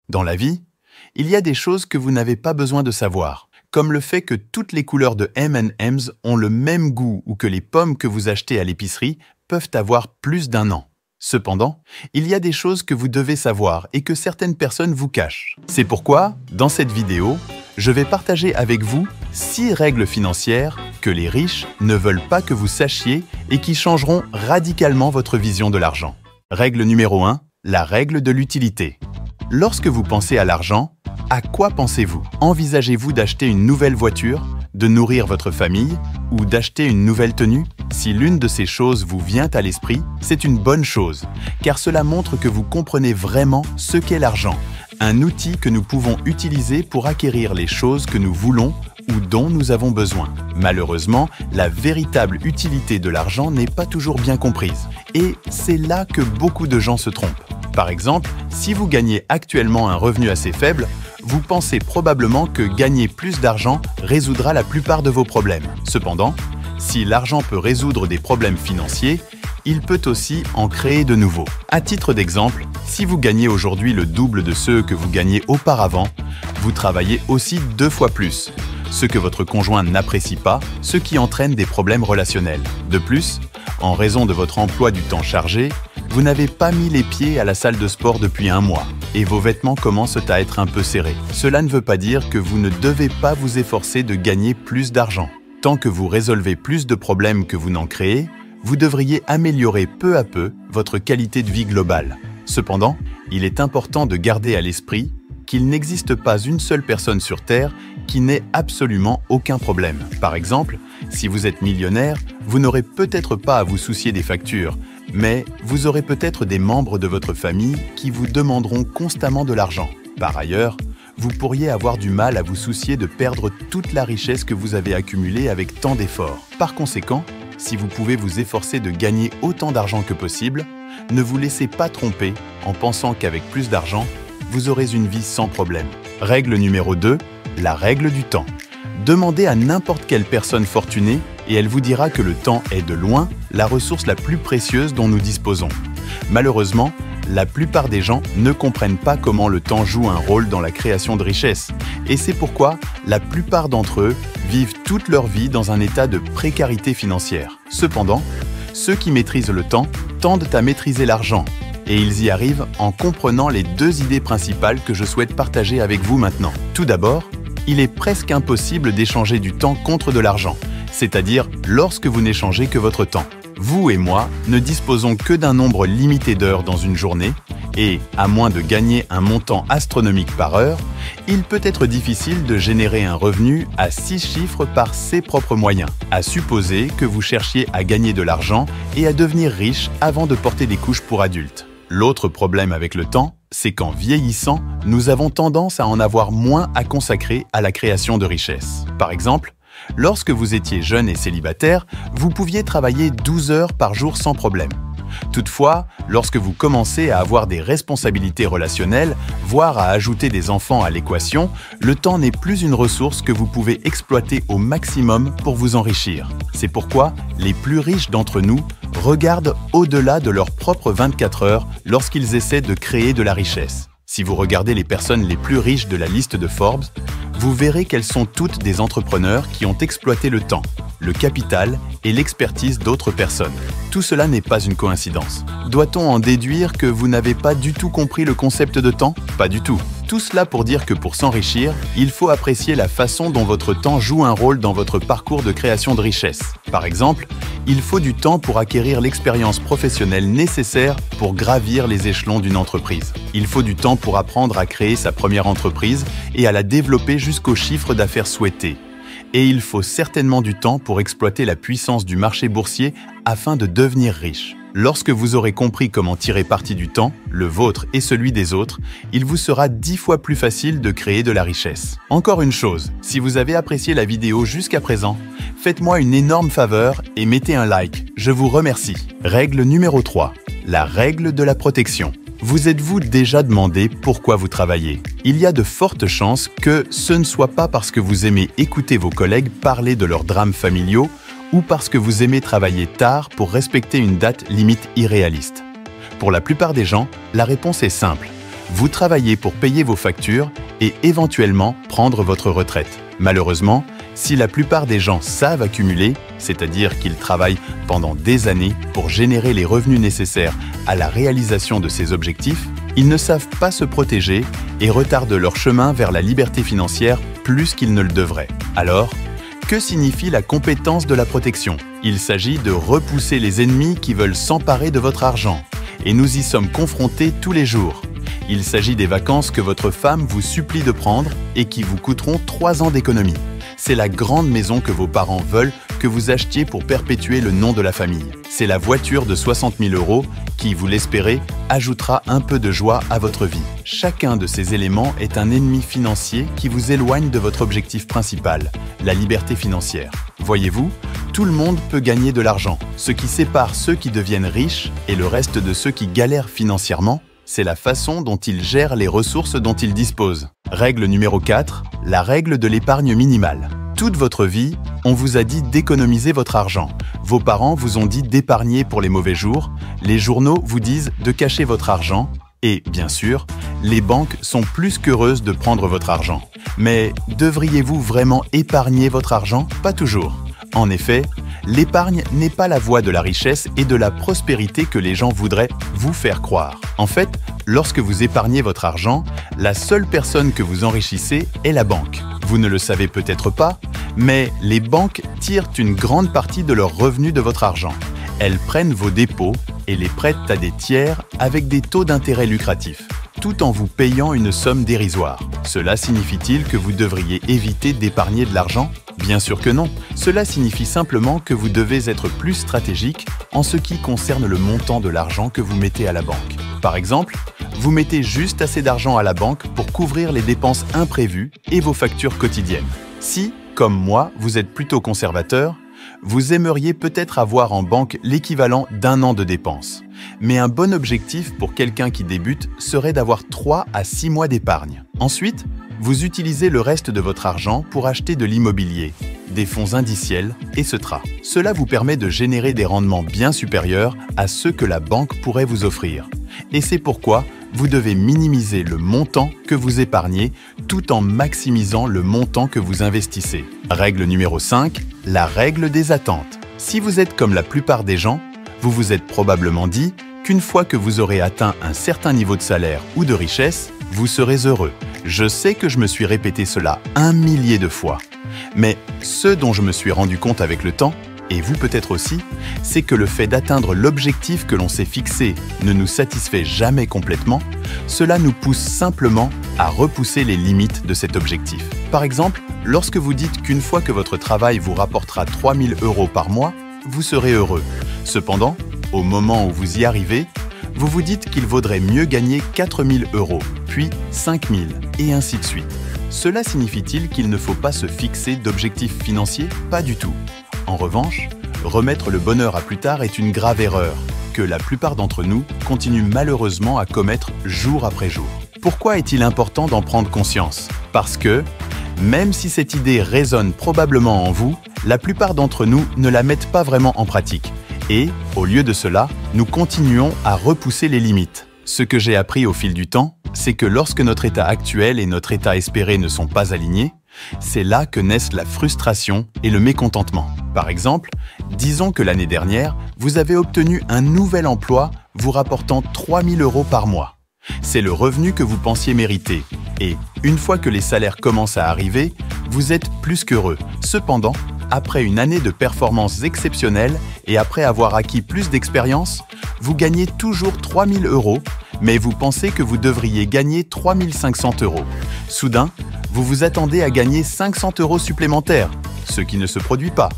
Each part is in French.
Dans la vie, il y a des choses que vous n'avez pas besoin de savoir, comme le fait que toutes les couleurs de M&M's ont le même goût ou que les pommes que vous achetez à l'épicerie peuvent avoir plus d'1 an. Cependant, il y a des choses que vous devez savoir et que certaines personnes vous cachent. C'est pourquoi, dans cette vidéo, je vais partager avec vous 6 règles financières que les riches ne veulent pas que vous sachiez et qui changeront radicalement votre vision de l'argent. Règle numéro 1, la règle de l'utilité. Lorsque vous pensez à l'argent, à quoi pensez-vous? Envisagez-vous d'acheter une nouvelle voiture, de nourrir votre famille ou d'acheter une nouvelle tenue? Si l'une de ces choses vous vient à l'esprit, c'est une bonne chose, car cela montre que vous comprenez vraiment ce qu'est l'argent, un outil que nous pouvons utiliser pour acquérir les choses que nous voulons ou dont nous avons besoin. Malheureusement, la véritable utilité de l'argent n'est pas toujours bien comprise, et c'est là que beaucoup de gens se trompent. Par exemple, si vous gagnez actuellement un revenu assez faible, vous pensez probablement que gagner plus d'argent résoudra la plupart de vos problèmes. Cependant, si l'argent peut résoudre des problèmes financiers, il peut aussi en créer de nouveaux. À titre d'exemple, si vous gagnez aujourd'hui le double de ceux que vous gagnez auparavant, vous travaillez aussi 2 fois plus, ce que votre conjoint n'apprécie pas, ce qui entraîne des problèmes relationnels. De plus, en raison de votre emploi du temps chargé, vous n'avez pas mis les pieds à la salle de sport depuis 1 mois et vos vêtements commencent à être un peu serrés. Cela ne veut pas dire que vous ne devez pas vous efforcer de gagner plus d'argent. Tant que vous résolvez plus de problèmes que vous n'en créez, vous devriez améliorer peu à peu votre qualité de vie globale. Cependant, il est important de garder à l'esprit qu'il n'existe pas une seule personne sur Terre qui n'ait absolument aucun problème. Par exemple, si vous êtes millionnaire, vous n'aurez peut-être pas à vous soucier des factures, mais vous aurez peut-être des membres de votre famille qui vous demanderont constamment de l'argent. Par ailleurs, vous pourriez avoir du mal à vous soucier de perdre toute la richesse que vous avez accumulée avec tant d'efforts. Par conséquent, si vous pouvez vous efforcer de gagner autant d'argent que possible, ne vous laissez pas tromper en pensant qu'avec plus d'argent, vous aurez une vie sans problème. Règle numéro 2, la règle du temps. Demandez à n'importe quelle personne fortunée et elle vous dira que le temps est de loin la ressource la plus précieuse dont nous disposons. Malheureusement, la plupart des gens ne comprennent pas comment le temps joue un rôle dans la création de richesse. Et c'est pourquoi la plupart d'entre eux vivent toute leur vie dans un état de précarité financière. Cependant, ceux qui maîtrisent le temps tendent à maîtriser l'argent. Et ils y arrivent en comprenant les 2 idées principales que je souhaite partager avec vous maintenant. Tout d'abord, il est presque impossible d'échanger du temps contre de l'argent, c'est-à-dire lorsque vous n'échangez que votre temps. Vous et moi ne disposons que d'un nombre limité d'heures dans une journée et, à moins de gagner un montant astronomique par heure, il peut être difficile de générer un revenu à 6 chiffres par ses propres moyens, à supposer que vous cherchiez à gagner de l'argent et à devenir riche avant de porter des couches pour adultes. L'autre problème avec le temps, c'est qu'en vieillissant, nous avons tendance à en avoir moins à consacrer à la création de richesses. Par exemple, lorsque vous étiez jeune et célibataire, vous pouviez travailler 12 heures par jour sans problème. Toutefois, lorsque vous commencez à avoir des responsabilités relationnelles, voire à ajouter des enfants à l'équation, le temps n'est plus une ressource que vous pouvez exploiter au maximum pour vous enrichir. C'est pourquoi les plus riches d'entre nous regardent au-delà de leurs propres 24 heures lorsqu'ils essaient de créer de la richesse. Si vous regardez les personnes les plus riches de la liste de Forbes, vous verrez qu'elles sont toutes des entrepreneurs qui ont exploité le temps, le capital et l'expertise d'autres personnes. Tout cela n'est pas une coïncidence. Doit-on en déduire que vous n'avez pas du tout compris le concept de temps? Pas du tout. Tout cela pour dire que pour s'enrichir, il faut apprécier la façon dont votre temps joue un rôle dans votre parcours de création de richesse. Par exemple, il faut du temps pour acquérir l'expérience professionnelle nécessaire pour gravir les échelons d'une entreprise. Il faut du temps pour apprendre à créer sa première entreprise et à la développer jusqu'au chiffre d'affaires souhaité. Et il faut certainement du temps pour exploiter la puissance du marché boursier afin de devenir riche. Lorsque vous aurez compris comment tirer parti du temps, le vôtre et celui des autres, il vous sera 10 fois plus facile de créer de la richesse. Encore une chose, si vous avez apprécié la vidéo jusqu'à présent, faites-moi une énorme faveur et mettez un like, je vous remercie. Règle numéro 3, la règle de la protection. Vous êtes-vous déjà demandé pourquoi vous travaillez? Il y a de fortes chances que ce ne soit pas parce que vous aimez écouter vos collègues parler de leurs drames familiaux ou parce que vous aimez travailler tard pour respecter une date limite irréaliste. Pour la plupart des gens, la réponse est simple. Vous travaillez pour payer vos factures et éventuellement prendre votre retraite. Malheureusement, si la plupart des gens savent accumuler, c'est-à-dire qu'ils travaillent pendant des années pour générer les revenus nécessaires à la réalisation de ces objectifs, ils ne savent pas se protéger et retardent leur chemin vers la liberté financière plus qu'ils ne le devraient. Alors, que signifie la compétence de la protection? Il s'agit de repousser les ennemis qui veulent s'emparer de votre argent. Et nous y sommes confrontés tous les jours. Il s'agit des vacances que votre femme vous supplie de prendre et qui vous coûteront 3 ans d'économie. C'est la grande maison que vos parents veulent que vous achetiez pour perpétuer le nom de la famille. C'est la voiture de 60 000 € qui, vous l'espérez, ajoutera un peu de joie à votre vie. Chacun de ces éléments est un ennemi financier qui vous éloigne de votre objectif principal, la liberté financière. Voyez-vous, tout le monde peut gagner de l'argent. Ce qui sépare ceux qui deviennent riches et le reste de ceux qui galèrent financièrement, c'est la façon dont ils gèrent les ressources dont ils disposent. Règle numéro 4, la règle de l'épargne minimale. Toute votre vie, on vous a dit d'économiser votre argent. Vos parents vous ont dit d'épargner pour les mauvais jours. Les journaux vous disent de cacher votre argent. Et, bien sûr, les banques sont plus qu'heureuses de prendre votre argent. Mais devriez-vous vraiment épargner votre argent? Pas toujours. En effet, l'épargne n'est pas la voie de la richesse et de la prospérité que les gens voudraient vous faire croire. En fait, lorsque vous épargnez votre argent, la seule personne que vous enrichissez est la banque. Vous ne le savez peut-être pas, mais les banques tirent une grande partie de leurs revenus de votre argent. Elles prennent vos dépôts et les prêtent à des tiers avec des taux d'intérêt lucratifs, tout en vous payant une somme dérisoire. Cela signifie-t-il que vous devriez éviter d'épargner de l'argent? Bien sûr que non. Cela signifie simplement que vous devez être plus stratégique en ce qui concerne le montant de l'argent que vous mettez à la banque. Par exemple, vous mettez juste assez d'argent à la banque pour couvrir les dépenses imprévues et vos factures quotidiennes. Si, comme moi, vous êtes plutôt conservateur, vous aimeriez peut-être avoir en banque l'équivalent d'1 an de dépenses. Mais un bon objectif pour quelqu'un qui débute serait d'avoir 3 à 6 mois d'épargne. Ensuite, vous utilisez le reste de votre argent pour acheter de l'immobilier, des fonds indiciels, etc. Cela vous permet de générer des rendements bien supérieurs à ceux que la banque pourrait vous offrir. Et c'est pourquoi vous devez minimiser le montant que vous épargnez tout en maximisant le montant que vous investissez. Règle numéro 5, la règle des attentes. Si vous êtes comme la plupart des gens, vous vous êtes probablement dit qu'une fois que vous aurez atteint un certain niveau de salaire ou de richesse, vous serez heureux. Je sais que je me suis répété cela 1 millier de fois. Mais ce dont je me suis rendu compte avec le temps, et vous peut-être aussi, c'est que le fait d'atteindre l'objectif que l'on s'est fixé ne nous satisfait jamais complètement, cela nous pousse simplement à repousser les limites de cet objectif. Par exemple, lorsque vous dites qu'une fois que votre travail vous rapportera 3 000 € par mois, vous serez heureux. Cependant, au moment où vous y arrivez, vous vous dites qu'il vaudrait mieux gagner 4 000 €, puis 5 000, et ainsi de suite. Cela signifie-t-il qu'il ne faut pas se fixer d'objectifs financiers? Pas du tout. En revanche, remettre le bonheur à plus tard est une grave erreur que la plupart d'entre nous continuent malheureusement à commettre jour après jour. Pourquoi est-il important d'en prendre conscience? Parce que, même si cette idée résonne probablement en vous, la plupart d'entre nous ne la mettent pas vraiment en pratique. Et, au lieu de cela, nous continuons à repousser les limites. Ce que j'ai appris au fil du temps, c'est que lorsque notre état actuel et notre état espéré ne sont pas alignés, c'est là que naissent la frustration et le mécontentement. Par exemple, disons que l'année dernière, vous avez obtenu un nouvel emploi vous rapportant 3 000 € par mois. C'est le revenu que vous pensiez mériter. Et une fois que les salaires commencent à arriver, vous êtes plus qu'heureux. Cependant, après une année de performances exceptionnelles et après avoir acquis plus d'expérience, vous gagnez toujours 3 000 €, mais vous pensez que vous devriez gagner 3 500 €. Soudain, vous vous attendez à gagner 500 € supplémentaires, ce qui ne se produit pas.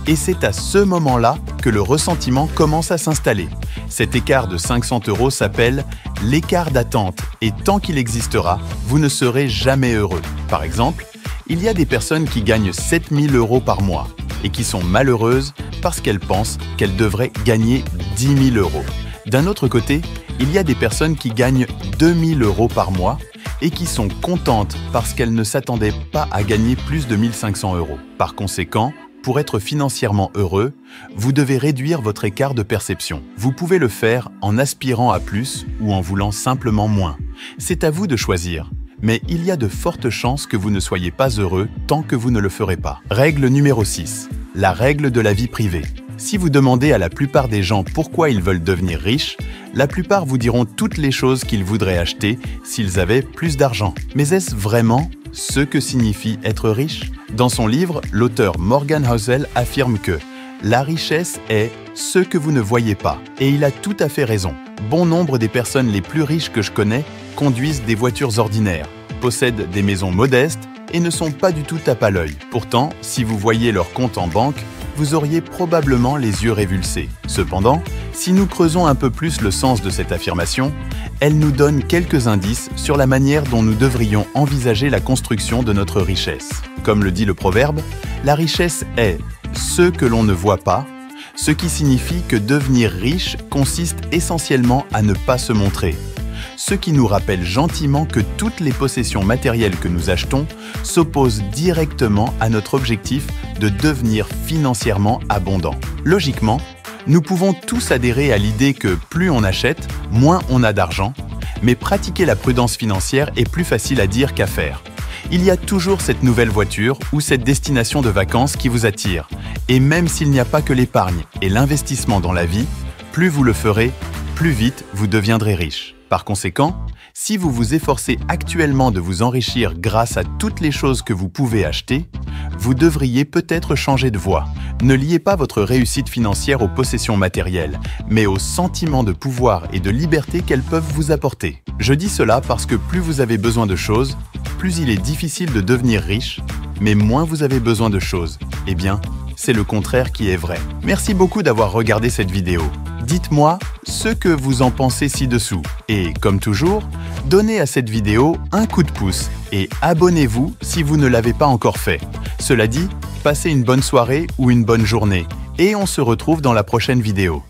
Et c'est à ce moment-là que le ressentiment commence à s'installer. Cet écart de 500 € s'appelle l'écart d'attente et tant qu'il existera, vous ne serez jamais heureux. Par exemple, il y a des personnes qui gagnent 7 000 € par mois et qui sont malheureuses parce qu'elles pensent qu'elles devraient gagner 10 000 €. D'un autre côté, il y a des personnes qui gagnent 2 000 € par mois et qui sont contentes parce qu'elles ne s'attendaient pas à gagner plus de 1 500 €. Par conséquent, pour être financièrement heureux, vous devez réduire votre écart de perception. Vous pouvez le faire en aspirant à plus ou en voulant simplement moins. C'est à vous de choisir. Mais il y a de fortes chances que vous ne soyez pas heureux tant que vous ne le ferez pas. Règle numéro 6. La règle de la vie privée. Si vous demandez à la plupart des gens pourquoi ils veulent devenir riches, la plupart vous diront toutes les choses qu'ils voudraient acheter s'ils avaient plus d'argent. Mais est-ce vraiment ce que signifie être riche? Dans son livre, l'auteur Morgan Housel affirme que la richesse est ce que vous ne voyez pas. Et il a tout à fait raison. Bon nombre des personnes les plus riches que je connais conduisent des voitures ordinaires, possèdent des maisons modestes et ne sont pas du tout tape à l'œil. Pourtant, si vous voyez leur compte en banque, vous auriez probablement les yeux révulsés. Cependant, si nous creusons un peu plus le sens de cette affirmation, elle nous donne quelques indices sur la manière dont nous devrions envisager la construction de notre richesse. Comme le dit le proverbe, la richesse est ce que l'on ne voit pas, ce qui signifie que devenir riche consiste essentiellement à ne pas se montrer. Ce qui nous rappelle gentiment que toutes les possessions matérielles que nous achetons s'opposent directement à notre objectif de devenir financièrement abondant. Logiquement, nous pouvons tous adhérer à l'idée que plus on achète, moins on a d'argent, mais pratiquer la prudence financière est plus facile à dire qu'à faire. Il y a toujours cette nouvelle voiture ou cette destination de vacances qui vous attire. Et même s'il n'y a pas que l'épargne et l'investissement dans la vie, plus vous le ferez, plus vite vous deviendrez riche. Par conséquent, si vous vous efforcez actuellement de vous enrichir grâce à toutes les choses que vous pouvez acheter, vous devriez peut-être changer de voie. Ne liez pas votre réussite financière aux possessions matérielles, mais au sentiment de pouvoir et de liberté qu'elles peuvent vous apporter. Je dis cela parce que plus vous avez besoin de choses, plus il est difficile de devenir riche, mais moins vous avez besoin de choses. Eh bien, c'est le contraire qui est vrai. Merci beaucoup d'avoir regardé cette vidéo. Dites-moi ce que vous en pensez ci-dessous. Et comme toujours, donnez à cette vidéo un coup de pouce et abonnez-vous si vous ne l'avez pas encore fait. Cela dit, passez une bonne soirée ou une bonne journée et on se retrouve dans la prochaine vidéo.